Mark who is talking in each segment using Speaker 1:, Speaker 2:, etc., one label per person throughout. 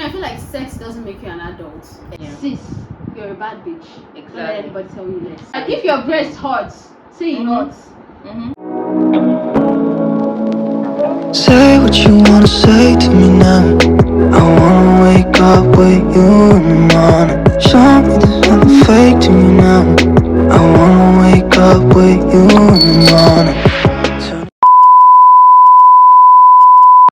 Speaker 1: I feel like sex doesn't make you an adult.
Speaker 2: Yeah.
Speaker 1: Sis, you're a bad bitch.
Speaker 2: Exactly.
Speaker 1: Don't let anybody tell you less. And if your breast hurts, say it hurts.
Speaker 3: Say what you wanna say to me now. I wanna wake up with you in the morning. Show me there's nothing fake to me now. I wanna wake up with you in the morning.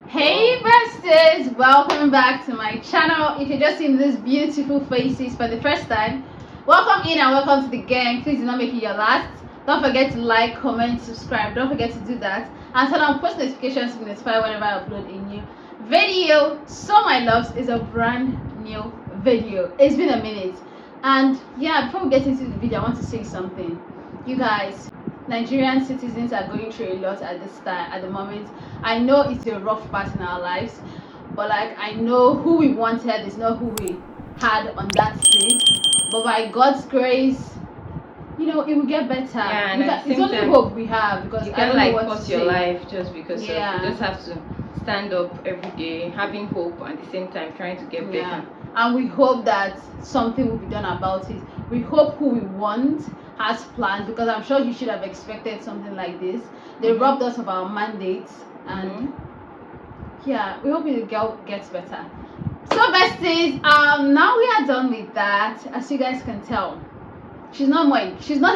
Speaker 1: Hey besties, welcome back to my channel. If you're just seeing these beautiful faces for the first time, welcome in and welcome to the gang. Please do not make it your last. Don't forget to like, comment, subscribe. Don't forget to do that and turn on post notifications to be notified whenever I upload a new video. So my loves, is a brand new video. It's been a minute, and yeah, before we get into the video, I want to say something. You guys, Nigerian citizens are going through a lot at this time, at the moment. I know it's a rough part in our lives, but like, I know who we wanted is not who we had on that seat. But by God's grace, you know, it will get better.
Speaker 2: Yeah,
Speaker 1: it's only hope we have, because
Speaker 2: you
Speaker 1: I
Speaker 2: can't
Speaker 1: don't know
Speaker 2: like
Speaker 1: what
Speaker 2: pause
Speaker 1: to
Speaker 2: your
Speaker 1: say.
Speaker 2: life just because of, you just have to stand up every day, having hope, and at the same time trying to get better.
Speaker 1: And we hope that something will be done about it. We hope who we want has plans, because I'm sure you should have expected something like this. They robbed us of our mandates, and yeah, we hope the girl gets better. So besties, now we are done with that. As you guys can tell, she's not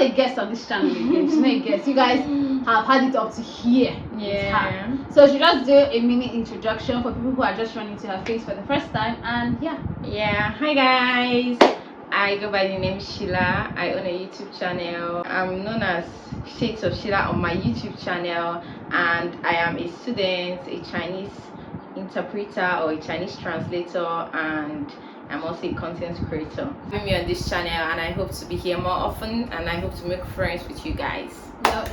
Speaker 1: a guest on this channel again. She's not a guest. You guys have had it up to here.
Speaker 2: Yeah.
Speaker 1: So she just do a mini introduction for people who are just running to her face for the first time, and
Speaker 2: yeah. Hi guys, I go by the name Sheila. I own a YouTube channel. I'm known as Shades of Sheila on my YouTube channel, and I am a student, a Chinese interpreter or a Chinese translator, and I'm also a content creator. Join me on this channel, and I hope to be here more often, and I hope to make friends with you guys.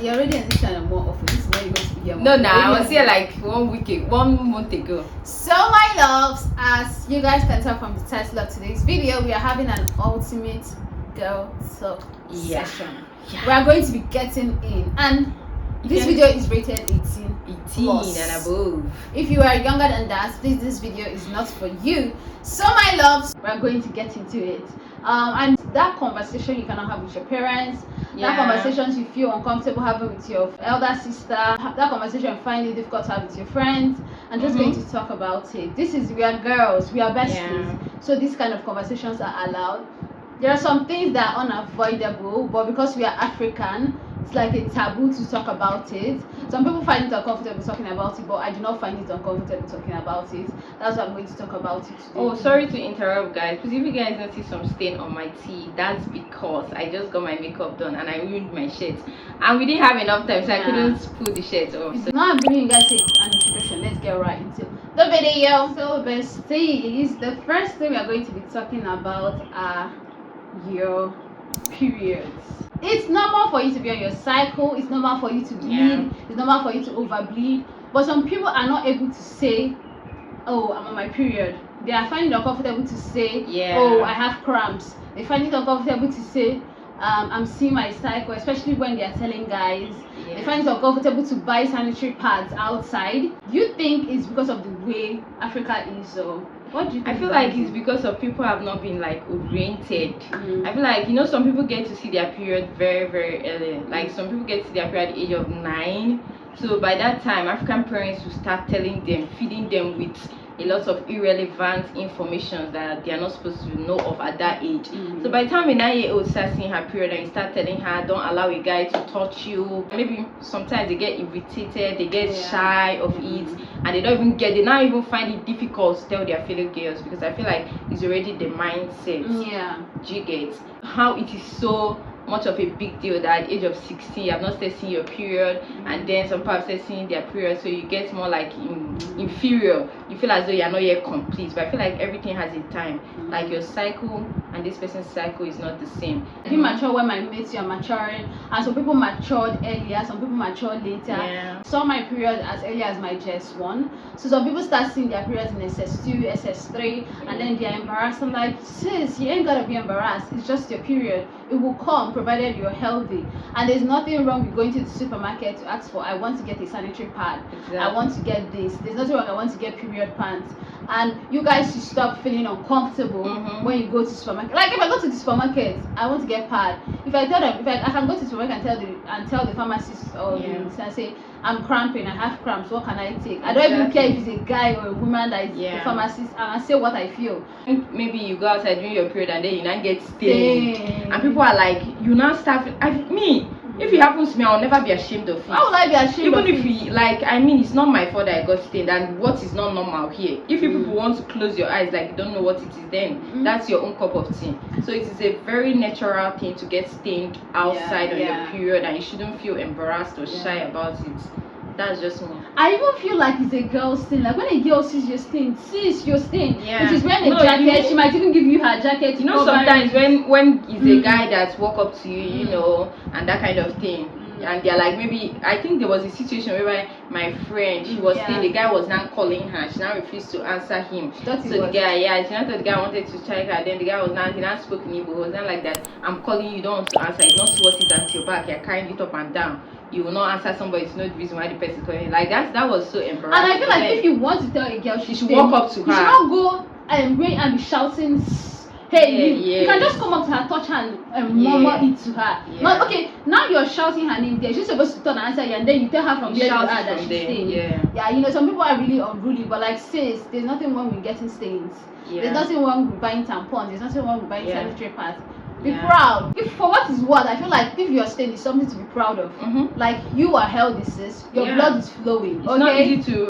Speaker 1: You're already on this channel more often. This is why you're going to be here more.
Speaker 2: No, I was here like 1 month ago. So
Speaker 1: my loves, as you guys can tell from the title of today's video, we are having an ultimate girl talk session. We are going to be getting in, and this video is rated 18
Speaker 2: and above.
Speaker 1: If you are younger than that, please, this video is not for you. So my loves, we're going to get into it. And that conversation you cannot have with your parents, that conversations you feel uncomfortable having with your elder sister, that conversation you find it difficult to have with your friends, and just going to talk about it. We are girls, we are besties, so these kind of conversations are allowed. There are some things that are unavoidable, but because we are African, it's like a taboo to talk about it. Some people find it uncomfortable talking about it, but I do not find it uncomfortable talking about it. That's why I'm going to talk about it today.
Speaker 2: Oh, sorry to interrupt guys, because if you guys notice some stain on my tea, that's because I just got my makeup done and I ruined my shirt, and we didn't have enough time, so I couldn't pull the shirt off. So
Speaker 1: now I'm giving you guys an introduction. Let's get right into the video. So besties, the first thing we are going to be talking about are your periods. It's normal for you to be on your cycle, it's normal for you to bleed, it's normal for you to overbleed, but some people are not able to say, oh, I'm on my period. They are finding it uncomfortable to say, oh, I have cramps. They find it uncomfortable to say, I'm seeing my cycle, especially when they are telling guys. They find it uncomfortable to buy sanitary pads outside. You think it's because of the way Africa is, or what do you think?
Speaker 2: I feel like it's because of people have not been like oriented. I feel like, you know, some people get to see their period very, very early. Like some people get to their period at the age of 9. So by that time, African parents will start telling them, feeding them with a lot of irrelevant information that they are not supposed to know of at that age. So by the time a 9-year-old starts seeing her period and you start telling her, don't allow a guy to touch you, maybe sometimes they get irritated, they get shy of it, and they not even find it difficult to tell their fellow girls, because I feel like it's already the mindset. Do you get how it is so much of a big deal that at the age of 16 you have not started seeing your period, and then some people have started seeing their period, so you get more like inferior. You feel as though you're not yet complete. But I feel like everything has a time. Like your cycle and this person's cycle is not the same.
Speaker 1: I think mature when my mates are maturing, and some people matured earlier, some people matured later. Saw my period as early as my JS1. So some people start seeing their periods in SS2, SS3, and then they're embarrassed. I'm like, sis, you ain't gotta be embarrassed. It's just your period. It will come. provided you're healthy. And there's nothing wrong with going to the supermarket to ask for, I want to get a sanitary pad.
Speaker 2: Exactly.
Speaker 1: I want to get this. There's nothing wrong. I want to get period pants. And you guys should stop feeling uncomfortable when you go to the supermarket. Like if I go to the supermarket, I want to get pad. If I tell them, I can go to the supermarket and tell the pharmacist or the say, I'm cramping, I have cramps, what can I take? I don't even care if it's a guy or a woman that is the pharmacist, and I say what I feel.
Speaker 2: Maybe you go outside during your period and then you now get stained. And people are like, you now start if it happens to me, I'll never be ashamed of it.
Speaker 1: Why would I be ashamed
Speaker 2: Even
Speaker 1: of
Speaker 2: if
Speaker 1: it?
Speaker 2: it's not my fault that I got stained, and what is not normal here. If you people want to close your eyes like you don't know what it is, then that's your own cup of tea. So it is a very natural thing to get stained outside on your period, and you shouldn't feel embarrassed or shy about it. That's just me.
Speaker 1: I even feel like it's a girl's thing. Like when a girl sees your stain, your stain.
Speaker 2: Yeah.
Speaker 1: If she's wearing a jacket, she might even give you her jacket.
Speaker 2: You know, sometimes when it's a guy that walk up to you, you know, and that kind of thing. And they're like, maybe I think there was a situation where my friend, she was saying the guy was now calling her, she now refused to answer him. So the guy, she now thought the guy wanted to check her, then the guy he now spoke in Igbo, was not like that. I'm calling you, don't want to answer, you don't see what is at your back, you're carrying it up and down. You will not answer somebody to know the reason why the person is calling. Like that was so embarrassing. And
Speaker 1: I feel like if you want to tell a girl she
Speaker 2: should walk up to her.
Speaker 1: You should not go and be shouting, hey, you can just come up to her, touch her, and murmur it to her. Not okay. Now you're shouting her name there. She's supposed to turn and answer you, and then you tell her from there that she's staying. Yeah, you know, some people are really unruly, but like sis, there's nothing wrong with getting stains. There's nothing wrong with buying tampons. There's nothing wrong with buying sanitary pads. Be proud. If for what is what, I feel like if you're stained, it's something to be proud of. Like you are healthy, sis. Your blood is flowing.
Speaker 2: It's not easy to.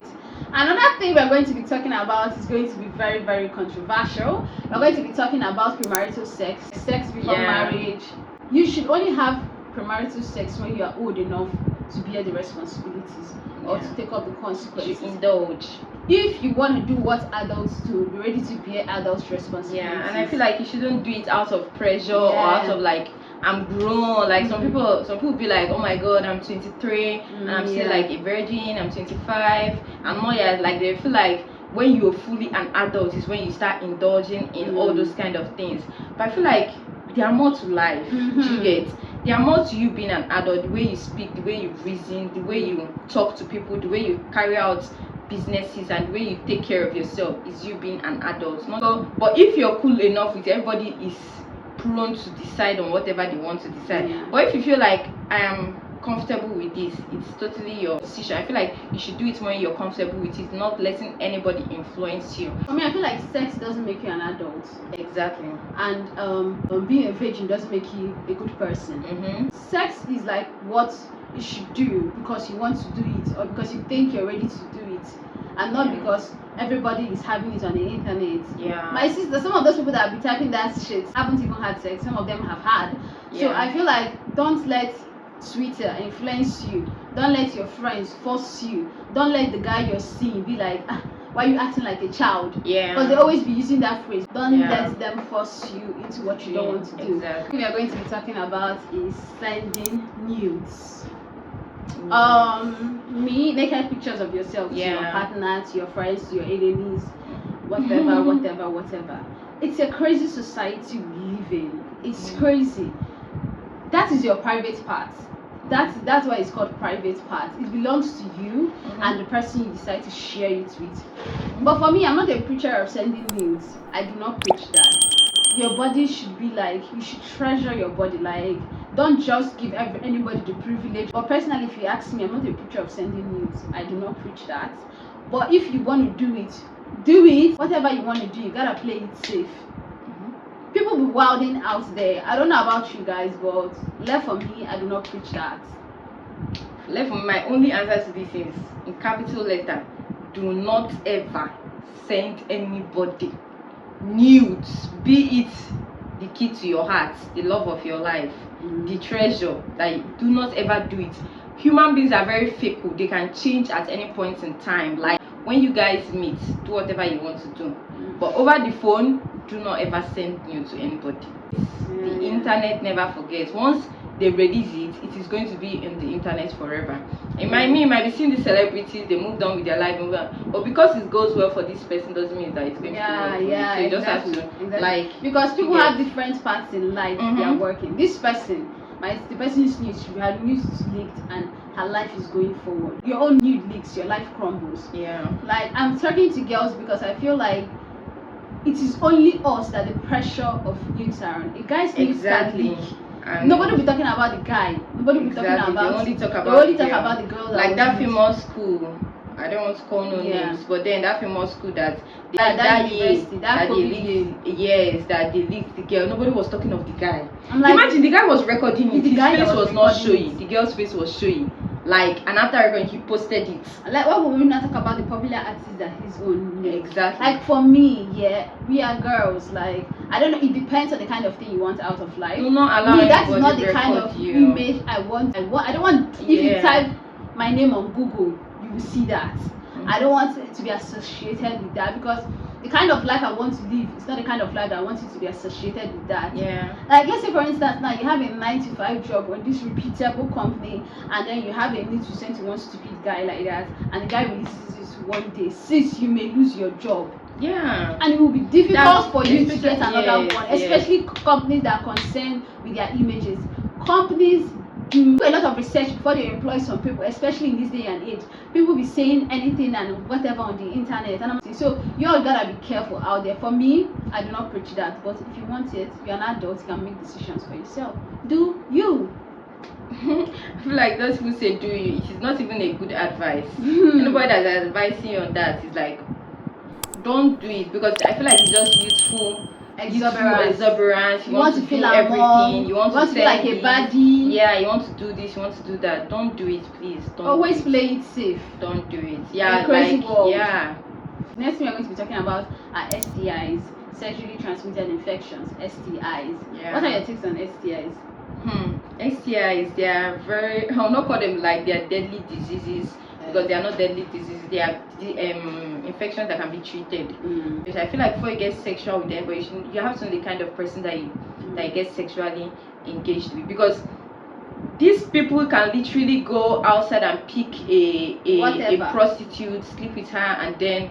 Speaker 1: Another thing we're going to be talking about is going to be very, very controversial. We're going to be talking about premarital sex before marriage. You should only have premarital sex when you are old enough to bear the responsibilities or to take up the consequences.
Speaker 2: To indulge.
Speaker 1: If you want to do what adults do, be ready to bear adults' responsibilities.
Speaker 2: Yeah, and I feel like you shouldn't do it out of pressure or out of like I'm grown. Like some people be like, oh my god, I'm 23 and I'm still like a virgin. I'm 25. I'm not yet. Like they feel like when you're fully an adult is when you start indulging in all those kind of things. But I feel like there are more to life. Do you get? There are more to you being an adult. The way you speak, the way you reason, the way you talk to people, the way you carry out businesses, and the way you take care of yourself is you being an adult. But if you're cool enough with everybody is prone to decide on whatever they want to decide. But if you feel like I am comfortable with this, it's totally your decision. I feel like you should do it when you're comfortable with it, not letting anybody influence you.
Speaker 1: I mean, I feel like sex doesn't make you an adult.
Speaker 2: Exactly.
Speaker 1: And being a virgin doesn't make you a good person. Sex is like what you should do because you want to do it or because you think you're ready to do it, and not because everybody is having it on the internet. My sister, some of those people that be typing that shit haven't even had sex. Some of them have had. So I feel like don't let Twitter influence you. Don't let your friends force you. Don't let the guy you're seeing be like, why are you acting like a child? Because they always be using that phrase. Don't let them force you into what you don't want to do. What we are going to be talking about is sending nudes. Naked pictures of yourself to your partner, to your friends, to your enemies, whatever. It's a crazy society we live in. It's crazy. That is your private part. That's why it's called private part. It belongs to you and the person you decide to share it with. But for me, I'm not a preacher of sending nudes. I do not preach that. Your body should be like, you should treasure your body. Like, don't just give anybody the privilege. But personally, if you ask me, I'm not a preacher of sending nudes. I do not preach that. But if you want to do it. Whatever you want to do, you gotta play it safe. People be wilding out there. I don't know about you guys, but left for me, I do not preach that.
Speaker 2: Left for me, my only answer to this is in capital letter: do not ever send anybody nudes. Be it the key to your heart, the love of your life, the treasure. Like, do not ever do it. Human beings are very fickle. They can change at any point in time. Like when you guys meet, do whatever you want to do. But over the phone, do not ever send nudes to anybody. The internet never forgets. Once they release it, it is going to be in the internet forever. It might be seeing the celebrities, they moved on with their life, but because it goes well for this person doesn't mean that it's going to go well for you. So you just have to like,
Speaker 1: because people have different parts in life they are working. This person, the person's news, her news is leaked and her life is going forward. Your own news leaks, your life crumbles.
Speaker 2: Yeah.
Speaker 1: Like, I'm talking to girls because I feel like it is only us that the pressure of news are on. A guy's news can leak. Nobody will be talking about the guy. Nobody will be talking about.
Speaker 2: They only talk
Speaker 1: about the girl.
Speaker 2: Like that famous school. I don't want to call no names, but then that famous school that they leaked the girl. Nobody was talking of the guy. Like, imagine the guy was recording it. His face was not showing. The girl's face was showing. Like, and after recording, he posted it.
Speaker 1: Like, why would we not talk about the popular artist that he's on?
Speaker 2: Exactly.
Speaker 1: Like, for me, we are girls. Like, I don't know. It depends on the kind of thing you want out of life.
Speaker 2: Do not allow
Speaker 1: that is not the kind of image I want. I don't want. If you type my name on Google, you will see that. I don't want it to be associated with that, because the kind of life I want to live is not the kind of life that I want it to be associated with that.
Speaker 2: Yeah.
Speaker 1: Like, let's say for instance, now you have a 9-to-5 job on this reputable company, and then you have a need to send to one stupid guy like that, and the guy releases this one day, since you may lose your job.
Speaker 2: Yeah.
Speaker 1: And it will be difficult for you to get another one, especially companies that are concerned with their images. Companies do a lot of research before they employ some people, especially in this day and age. People be saying anything and whatever on the internet, and I'm saying, so you all gotta be careful out there. For me, I do not preach that, but if you want it, you're an adult, you can make decisions for yourself. Do you?
Speaker 2: I feel like those who say do you, it is not even a good advice. Anybody that's advising you on that is like, don't do it, because I feel like it's just youthful exuberance. You want to feel everything. You want to
Speaker 1: feel like a baddie.
Speaker 2: Yeah, you want to do this, you want to do that. Don't do it, please. Don't
Speaker 1: always play it safe.
Speaker 2: Don't do it. Yeah,
Speaker 1: crazy world.
Speaker 2: Yeah.
Speaker 1: Next thing we're going to be talking about are STIs, sexually transmitted infections, STIs.
Speaker 2: Yeah.
Speaker 1: What are your takes on STIs?
Speaker 2: STIs, they are very, I'll not call them like they're deadly diseases, because they are not deadly diseases. They are infections that can be treated. Because I feel like before you get sexual with anybody, you have to know the kind of person that you get sexually engaged with, because these people can literally go outside and pick a prostitute, sleep with her, and then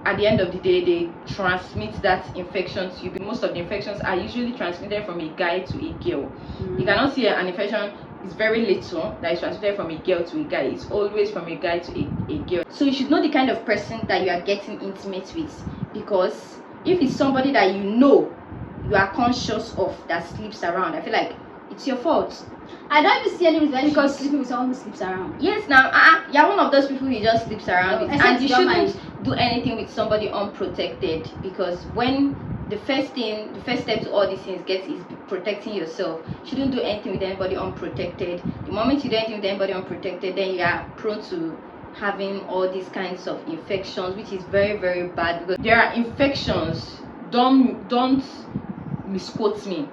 Speaker 2: at the end of the day they transmit that infection to you. Most of the infections are usually transmitted from a guy to a girl. You cannot see an infection, it's very little that is transmitted from a girl to a guy. It's always from a guy to a girl. So you should know the kind of person that you are getting intimate with, because if it's somebody that you are conscious of that sleeps around, I feel like it's your fault.
Speaker 1: I don't even see any reason because sleeping with someone who sleeps around.
Speaker 2: Yes, now you're one of those people who just sleeps around with, and you shouldn't do anything with somebody unprotected, because when the first step to all these things is protecting yourself. You shouldn't do anything with anybody unprotected. The moment you do anything with anybody unprotected, then you are prone to having all these kinds of infections, which is very, very bad, because there are infections, don't misquote me,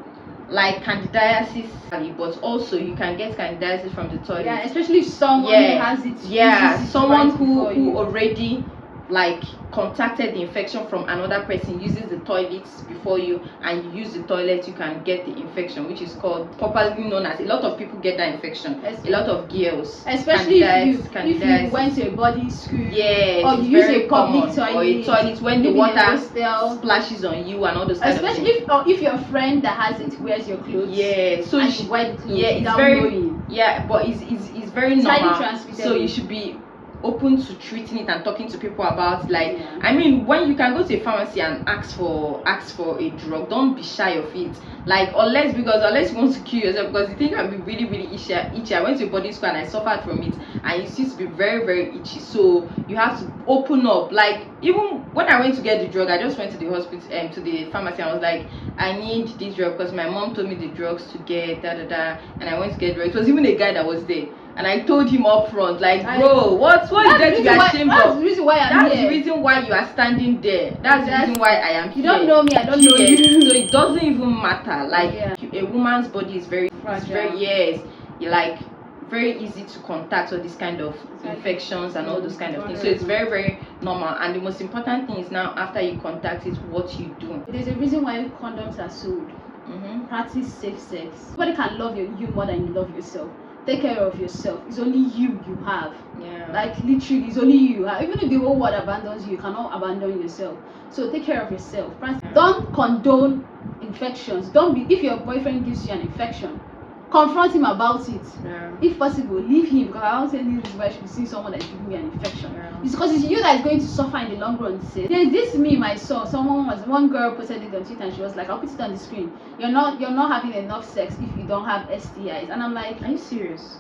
Speaker 2: like candidiasis, but also you can get candidiasis from the toilet.
Speaker 1: Yeah, especially if someone who has it.
Speaker 2: Yeah, someone who already like contacted the infection from another person uses the toilets before you, and you use the toilet, you can get the infection, which is called popularly known as, a lot of people get that infection. A lot of girls,
Speaker 1: especially if you went to a boarding school, or you use a public toilet,
Speaker 2: or a toilet when the water splashes on you and all those kind of things.
Speaker 1: Especially if your friend that has it wears your clothes,
Speaker 2: so
Speaker 1: and you wear the clothes,
Speaker 2: it's very but it's very normal. So you should be open to treating it and talking to people about, like, I mean, when you can go to a pharmacy and ask for a drug, don't be shy of it, like, unless you want to kill yourself, because the thing can be really, really itchy. I went to a boarding school and I suffered from it, and it used to be very, very itchy. So you have to open up. Like, even when I went to get the drug, I just went to the hospital, to the pharmacy, and I was like, I need this drug because my mom told me the drugs to get, and I went to get drugs. It was even a guy that was there, and I told him up front, like, bro, what is there to be ashamed of?
Speaker 1: That's the reason why I'm here.
Speaker 2: That's the reason why you are standing there. That's the reason why I am here.
Speaker 1: You don't know me, I don't know you.
Speaker 2: So it doesn't even matter. Like, a woman's body is very, like, very easy to contact all these kind of infections and all those kind of things. So it's very, very normal. And the most important thing is, now after you contact it, what you do.
Speaker 1: There's a reason why condoms are sold. Practice safe sex. Nobody can love you more than you love yourself. Take care of yourself. It's only you have. Like, literally, it's only you have. Even if the whole world abandons you, you cannot abandon yourself. So take care of yourself. Don't condone infections. If your boyfriend gives you an infection, confront him about it.
Speaker 2: Yeah.
Speaker 1: If possible, leave him, because I don't think this is why I should see someone that's giving me an infection.
Speaker 2: Yeah.
Speaker 1: It's because it's you that is going to suffer in the long run. There's this meme I saw. One girl posted it on Twitter and she was like, I'll put it on the screen. You're not having enough sex if you don't have STIs. And I'm like,
Speaker 2: Are you serious?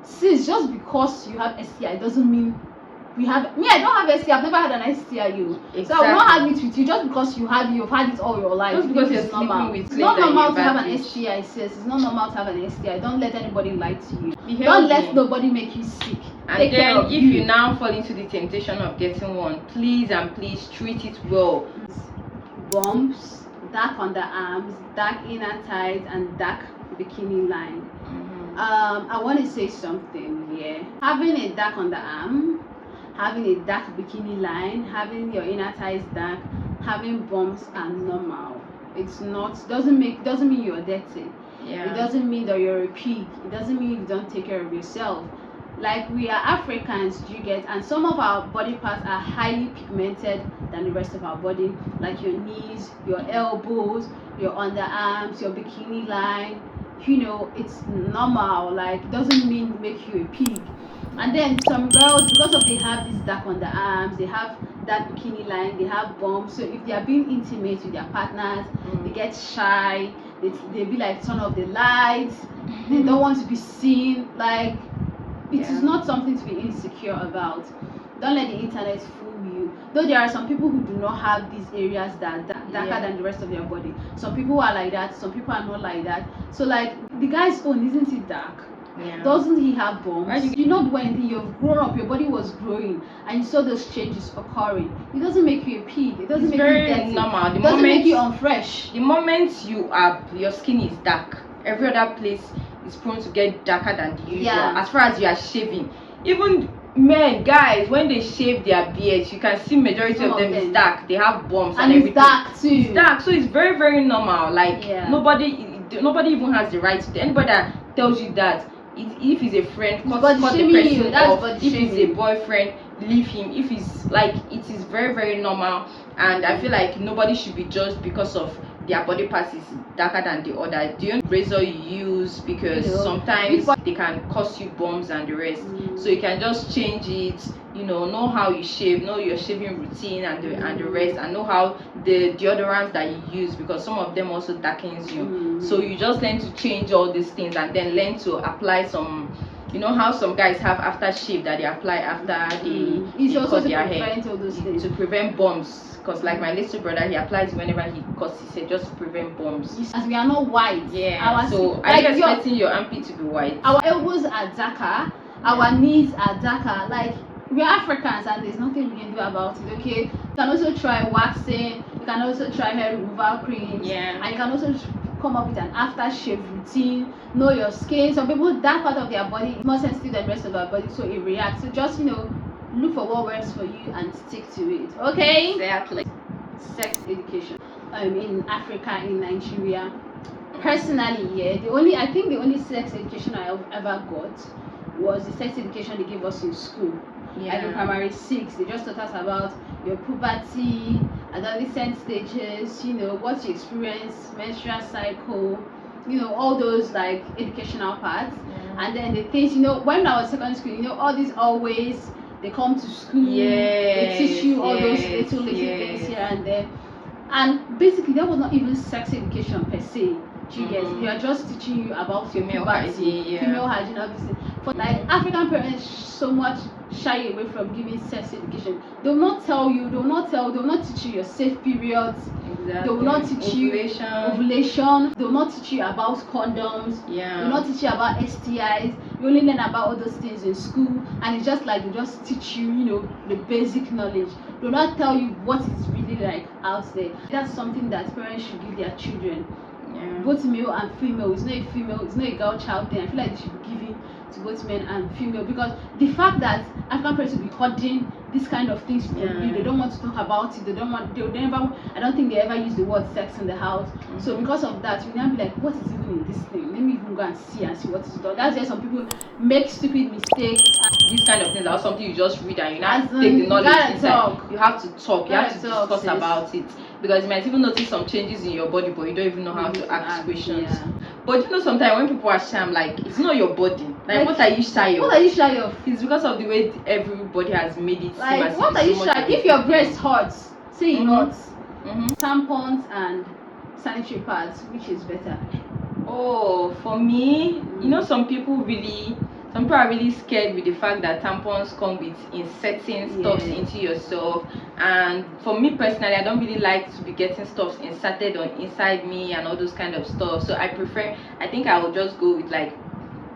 Speaker 1: sis, just because you have STI doesn't mean we have. Me, I don't have STI. I've never had an STI.
Speaker 2: Exactly.
Speaker 1: So I will not have it with you just because you've had it all your life.
Speaker 2: Just because you're
Speaker 1: it's normal.
Speaker 2: sleeping with
Speaker 1: It's not normal to have an
Speaker 2: bitch.
Speaker 1: STI, sis. It's not normal to have an STI. Don't let anybody lie to you.
Speaker 2: Be
Speaker 1: Don't
Speaker 2: healthy.
Speaker 1: let nobody make you sick.
Speaker 2: And
Speaker 1: Take care
Speaker 2: then
Speaker 1: of
Speaker 2: if you now fall into the temptation of getting one, please treat it well.
Speaker 1: Bumps, dark underarms, dark inner thighs, and dark bikini line. I want to say something here. Having a dark underarm, having a dark bikini line, having your inner thighs dark, having bumps are normal. It's not doesn't mean you're dirty.
Speaker 2: Yeah.
Speaker 1: It doesn't mean that you're a pig. It doesn't mean you don't take care of yourself. Like, we are Africans, you get, and some of our body parts are highly pigmented than the rest of our body, like your knees, your elbows, your underarms, your bikini line. You know, it's normal. Like, doesn't mean make you a pig. And then some girls, because of they have this dark underarms, they have that bikini line, they have bumps. So if they are being intimate with their partners, they get shy. They be like, turn off the lights. They don't want to be seen. Like, it is not something to be insecure about. Don't let the internet fool you. Though there are some people who do not have these areas that are darker than the rest of their body. Some people are like that. Some people are not like that. So, like, the guy's own, isn't it dark?
Speaker 2: Yeah.
Speaker 1: Doesn't he have bumps? You know, when you've grown up, your body was growing, and you saw those changes occurring. It doesn't make you a pig. It doesn't make you dirty.
Speaker 2: Normal.
Speaker 1: It doesn't make you unfresh.
Speaker 2: The moment your skin is dark, every other place is prone to get darker than the usual. As far as you are shaving, even men, guys, when they shave their beards, you can see majority of them is dark. They have bumps and everything.
Speaker 1: It's dark too.
Speaker 2: It's dark, so it's very, very normal. Like, nobody even has the right to. Anybody that tells you that, if he's a friend, cut the person off. If he's a boyfriend, leave him. If he's like, it is very, very normal, and I feel like nobody should be judged because of their body parts is darker than the other. Do you know razor you use? Because sometimes they can cause you bumps and the rest. So you can just change it. Know how you shave, know your shaving routine and the rest, and know how the deodorants that you use, because some of them also darkens you. So you just learn to change all these things, and then learn to apply some. You know how some guys have aftershave that they apply after they cut their hair to prevent bumps. Because like my little brother, he applies whenever he cuts his hair just to prevent bumps.
Speaker 1: As we are not white.
Speaker 2: So are you expecting your armpit to be white?
Speaker 1: Our elbows are darker. Our knees are darker. Like, we are Africans, and there's nothing we can do about it. Okay, you can also try waxing. You can also try hair removal creams. And you can also come up with an aftershave routine. Know your skin. Some people, that part of their body is more sensitive than the rest of our body, so it reacts. So just look for what works for you and stick to it. Okay.
Speaker 2: Exactly.
Speaker 1: Sex education. In Africa, in Nigeria. Personally, I think the only sex education I ever got was the sex education they gave us in school. Like in primary 6, they just taught us about your puberty, adolescent stages, what you experience, menstrual cycle, all those like educational parts. And then the things, when I was secondary school, all these always, they come to school, they teach you all those little things here and there. And basically, that was not even sex education per se. They are just teaching you about female hygiene, obviously. But like, African parents so much shy away from giving sex education. They will not teach you your safe periods. They will not teach you ovulation. They will not teach you about condoms. They will not teach you about STIs. You only learn about all those things in school, and it's just like they just teach you, the basic knowledge. They will not tell you what it's really like out there. That's something that parents should give their children. Both male and female. It's not a girl child thing. I feel like they should be giving to both men and female, because the fact that African parents will be holding these kind of things from you, they don't want to talk about it. I don't think they ever use the word sex in the house. So because of that, you now be like, what is even in this thing? Let me even go and see what is done. That's why some people make stupid mistakes.
Speaker 2: These kind of things are something you just read and you now take the knowledge inside. You have to talk. You have to discuss about it. because you might even notice some changes in your body, but you don't even know how to ask questions.
Speaker 1: Yeah.
Speaker 2: But you know, sometimes when people are shy, I'm like, it's not your body. Like what are you shy of?
Speaker 1: What are you shy of?
Speaker 2: It's because of the way everybody has made it seem
Speaker 1: Like,
Speaker 2: as
Speaker 1: what
Speaker 2: if
Speaker 1: are you
Speaker 2: so much
Speaker 1: shy?
Speaker 2: of a
Speaker 1: If your
Speaker 2: big
Speaker 1: breast
Speaker 2: deal.
Speaker 1: hurts, say it hurts.
Speaker 2: Mm-hmm.
Speaker 1: Tampons and sanitary pads, which is better?
Speaker 2: Oh, for me, you know, some people are really scared with the fact that tampons come with inserting stuffs into yourself. And for me personally, I don't really like to be getting stuffs inserted on inside me and all those kind of stuff. So I think I will just go with like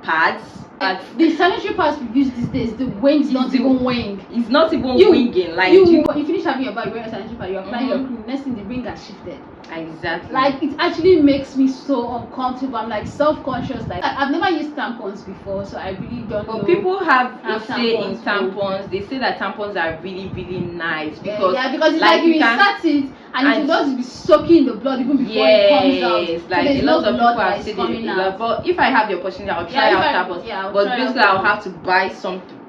Speaker 2: pads.
Speaker 1: The sanitary pads we use these days, the wings not even wing.
Speaker 2: It's not even winging. Like
Speaker 1: you finish having your bag, you wear a sanitary pad, you apply your cream, next thing the ring has shifted.
Speaker 2: Exactly.
Speaker 1: Like, it actually makes me so uncomfortable. I'm like self-conscious. Like, I've never used tampons before, so I really don't know.
Speaker 2: But people have a say in
Speaker 1: tampons.
Speaker 2: tampons. They say that tampons are really, really nice because
Speaker 1: because it's like you insert it and it will just be soaking the blood even before it comes out.
Speaker 2: Yes, like a lot of people have said it. But if I have the opportunity, I'll try out tampons. But basically, I'll have to buy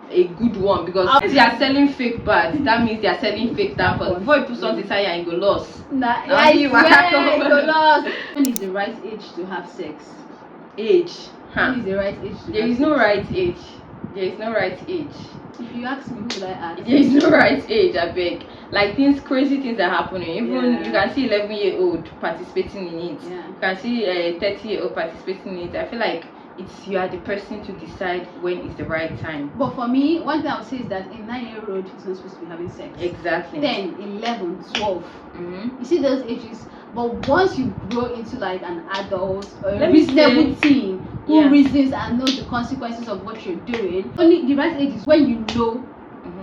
Speaker 2: a good one, because if they are selling fake pads, that means they are selling fake tampons. Before you put something inside and you go lost.
Speaker 1: You go lost. When is the right age to have sex?
Speaker 2: Age?
Speaker 1: When is the right age to
Speaker 2: There is no right age. There is no right age.
Speaker 1: If you ask me, who will I ask?
Speaker 2: There is no right age, I beg. Like crazy things are happening. Even you can see 11-year-old participating in it.
Speaker 1: Yeah.
Speaker 2: You can see a 30-year-old participating in it. I feel like you are the person to decide when is the right time.
Speaker 1: But for me, one thing I would say is that a 9-year-old is not supposed to be having sex.
Speaker 2: Exactly.
Speaker 1: 10, 11, 12. You see those ages. But once you grow into like an adult or a reasonable teen who reasons and knows the consequences of what you're doing, only the right age is when you know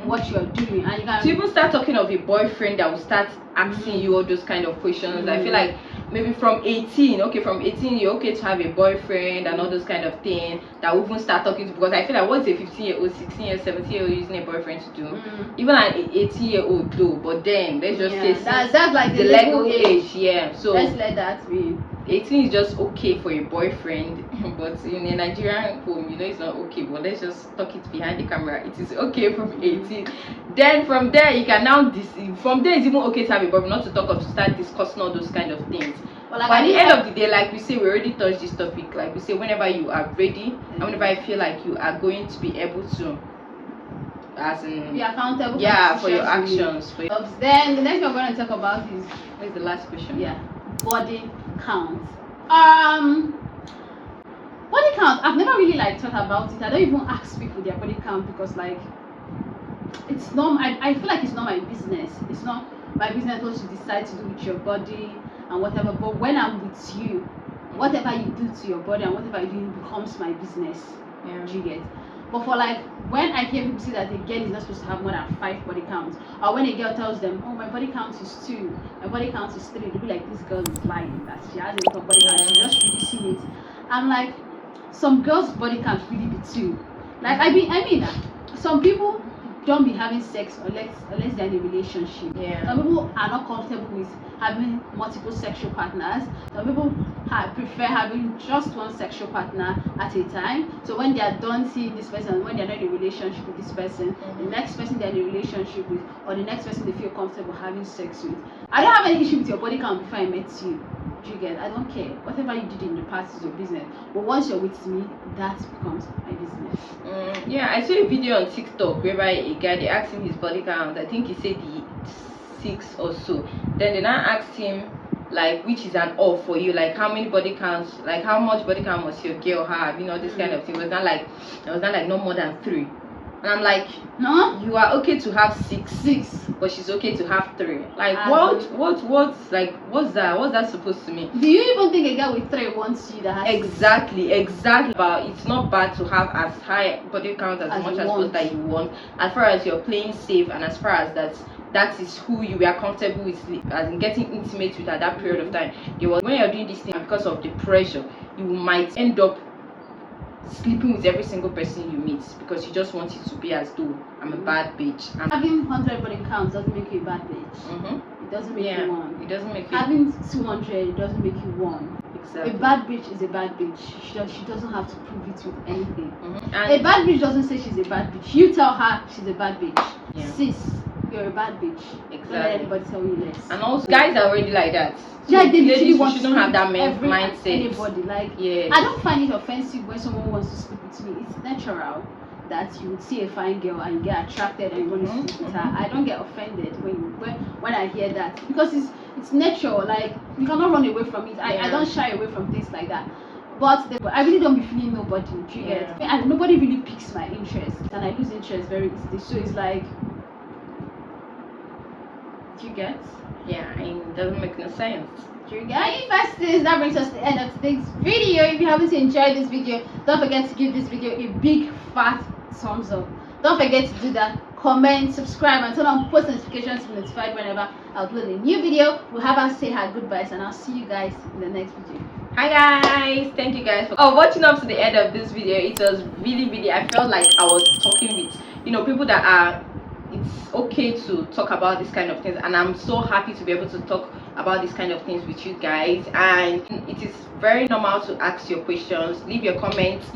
Speaker 1: what you're doing, and you can
Speaker 2: to even start talking of a boyfriend that will start asking you all those kind of questions. I feel like maybe from 18 you're okay to have a boyfriend and all those kind of things that will even start talking to, because I feel like what's a 15-year-old, 16-year-old, 17-year-old using a boyfriend to do? Even an 18-year-old though, but then let's just say
Speaker 1: that's like the
Speaker 2: legal age. So
Speaker 1: let's let that be.
Speaker 2: 18 is just okay for a boyfriend, but in a Nigerian home, you know, it's not okay. But let's just talk it behind the camera. It is okay from 18. Then from there, you can now from there it's even okay to have a boyfriend, not to talk of to start discussing all those kind of things. But at the end of the day, like we say, we already touched this topic. Like we say, whenever you are ready and whenever I feel like you are going to be able to, as in
Speaker 1: be accountable
Speaker 2: for your actions.
Speaker 1: Then the next thing we're going to talk about is
Speaker 2: the last question.
Speaker 1: Body count. Body count, I've never really like thought about it. I don't even ask people their body count because like it's not I feel like it's not my business. It's not my business what you decide to do with your body and whatever. But when I'm with you, whatever you do to your body and whatever you do becomes my business. Do you get? But for like when I hear people say that a girl is not supposed to have more than 5 body counts, or when a girl tells them, oh, my body count is 2, my body count is 3, they'll be like, this girl is lying, that she has a lot of body count, she's just reducing it. I'm like, some girls' body count really be 2. Like I mean some people don't be having sex unless they're in a relationship. Some people are not comfortable with having multiple sexual partners. Some people prefer having just one sexual partner at a time. So when they are done seeing this person, when they're not in a relationship with this person, the next person they're in a relationship with, or the next person they feel comfortable having sex with. I don't have any issue with your body count before I met you. Do you get? I don't care. Whatever you did in the past is your business. But once you're with me, that becomes my business.
Speaker 2: I saw a video on TikTok whereby a guy, they asked him his body count. I think he said the 6 or so. Then they now asked him like which is an off for you, like how many body counts, like how much body count must your girl have, you know, this kind of thing. It was not like no more than 3. And I'm like, no, you are okay to have 6, but she's okay to have 3. Like what's that supposed to mean?
Speaker 1: Do you even think a girl with 3 wants you that has
Speaker 2: exactly? But it's not bad to have as high body count as much as that you want, as far as you're playing safe and as far as that is who you were comfortable with, as in getting intimate with at that period of time. When you're doing this thing, because of the pressure, you might end up sleeping with every single person you meet because you just want it to be as though I'm a bad bitch.
Speaker 1: Having 100 body counts doesn't make you a bad bitch. It doesn't make you one.
Speaker 2: It doesn't make you.
Speaker 1: Having 200 doesn't make you one.
Speaker 2: Exactly.
Speaker 1: A bad bitch is a bad bitch. She doesn't have to prove it with anything. A bad bitch doesn't say she's a bad bitch. You tell her she's a bad bitch. Sis, you're a bad bitch.
Speaker 2: Exactly.
Speaker 1: Don't let anybody tell you less.
Speaker 2: And also, guys are already like that. So
Speaker 1: yeah, they literally
Speaker 2: ladies,
Speaker 1: want
Speaker 2: we
Speaker 1: to
Speaker 2: shouldn't have that
Speaker 1: every
Speaker 2: mindset.
Speaker 1: Anybody, like,
Speaker 2: yeah.
Speaker 1: I don't find it offensive when someone wants to sleep with me. It's natural that you would see a fine girl and you get attracted and you want to sleep with her. I don't get offended when I hear that, because it's natural. Like, you cannot run away from it. I don't shy away from things like that. But I really don't be feeling nobody. Do you get? And nobody really piques my interest, and I lose interest very easily. So it's like, do you get?
Speaker 2: Yeah, it doesn't make no sense.
Speaker 1: Hey besties, that brings us to the end of today's video. If you haven't enjoyed this video, don't forget to give this video a big fat thumbs up. Don't forget to do that. Comment, subscribe, and turn on post notifications to be notified whenever I upload a new video. We'll have us say our goodbyes, and I'll see you guys in the next video.
Speaker 2: Hi guys, thank you guys for watching up to the end of this video. It was really, I felt like I was talking with people that are, it's okay to talk about this kind of things, and I'm so happy to be able to talk about this kind of things with you guys. And it is very normal to ask your questions. Leave your comments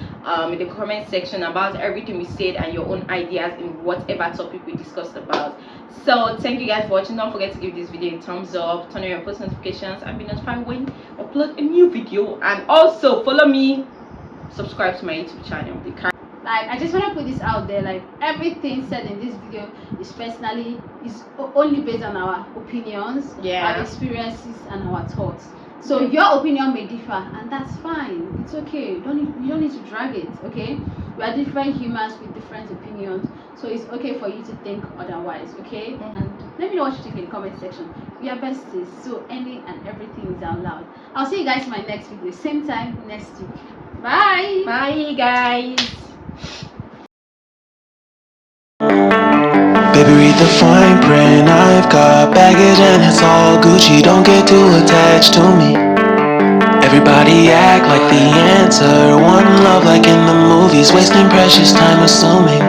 Speaker 2: in the comment section about everything we said and your own ideas in whatever topic we discussed about. So thank you guys for watching. Don't forget to give this video a thumbs up, turn on your post notifications, and be notified when I upload a new video. And also follow me, subscribe to my YouTube channel.
Speaker 1: Like, I just want to put this out there, like, everything said in this video is only based on our opinions, our experiences, and our thoughts. So your opinion may differ, and that's fine. It's okay. You don't need to drag it. Okay, we are different humans with different opinions, so it's okay for you to think otherwise. Okay, and let me know what you think in the comment section. We are besties, so any and everything is out loud. I'll see you guys in my next video, same time next week. Bye.
Speaker 2: Bye guys.
Speaker 3: Baby, read the fine print. I've got baggage and it's all Gucci. Don't get too attached to me. Everybody act like the answer. One love like in the movies. Wasting precious time assuming